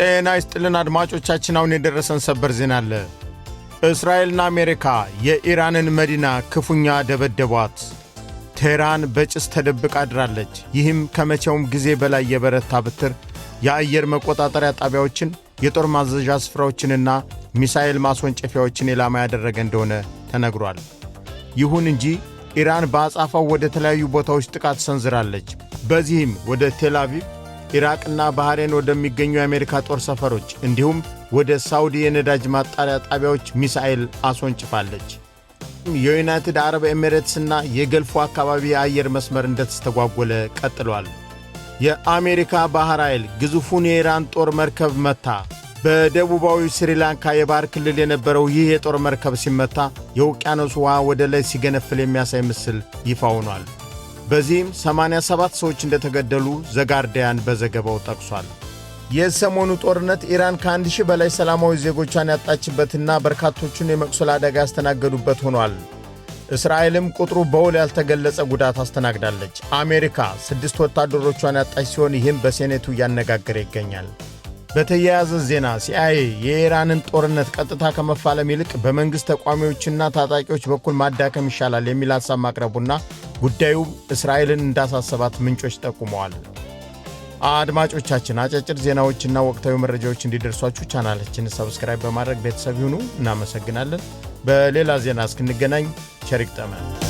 ጤና ይስጥልን አድማጮቻችን፣ አሁን የደረሰን ሰበር ዜና አለ። እስራኤልና አሜሪካ የኢራንን መዲና ክፉኛ ደበደቧት። ቴህራን በጭስ ተደብቃ አድራለች። ይህም ከመቼውም ጊዜ በላይ የበረታ ብትር የአየር መቆጣጠሪያ ጣቢያዎችን፣ የጦር ማዘዣ ስፍራዎችንና ሚሳኤል ማስወንጨፊያዎችን ኢላማ ያደረገ እንደሆነ ተነግሯል። ይሁን እንጂ ኢራን በአጻፋው ወደ ተለያዩ ቦታዎች ጥቃት ሰንዝራለች። በዚህም ወደ ቴል አቪቭ፣ ኢራቅና ባህሬን ወደሚገኙ የአሜሪካ ጦር ሰፈሮች እንዲሁም ወደ ሳውዲ የነዳጅ ማጣሪያ ጣቢያዎች ሚሳኤል አስወንጭፋለች። የዩናይትድ አረብ ኤሚሬትስና የገልፉ አካባቢ የአየር መስመር እንደተስተጓጎለ ቀጥሏል። የአሜሪካ ባህር ኃይል ግዙፉን የኢራን ጦር መርከብ መታ። በደቡባዊ ስሪላንካ የባህር ክልል የነበረው ይህ የጦር መርከብ ሲመታ የውቅያኖስ ውሃ ወደ ላይ ሲገነፍል የሚያሳይ ምስል ይፋ ሆኗል። በዚህም 87 ሰዎች እንደተገደሉ ዘጋርዲያን በዘገባው ጠቅሷል። የሰሞኑ ጦርነት ኢራን ከ1000 በላይ ሰላማዊ ዜጎቿን ያጣችበትና በርካቶቹን የመቁሰል አደጋ ያስተናገዱበት ሆኗል። እስራኤልም ቁጥሩ በውል ያልተገለጸ ጉዳት አስተናግዳለች። አሜሪካ 6 ወታደሮቿን ያጣች ሲሆን ይህም በሴኔቱ እያነጋገረ ይገኛል። በተያያዘ ዜና ሲአይኤ የኢራንን ጦርነት ቀጥታ ከመፋለም ይልቅ በመንግሥት ተቋሚዎችና ታጣቂዎች በኩል ማዳከም ይሻላል የሚል ሐሳብ ማቅረቡና ጉዳዩም እስራኤልን እንዳሳሰባት ምንጮች ጠቁመዋል። አድማጮቻችን አጫጭር ዜናዎችና ወቅታዊ መረጃዎች እንዲደርሷችሁ ቻናላችንን ሰብስክራይብ በማድረግ ቤተሰብ ይሁኑ። እናመሰግናለን። በሌላ ዜና እስክንገናኝ ቸር ይግጠመን።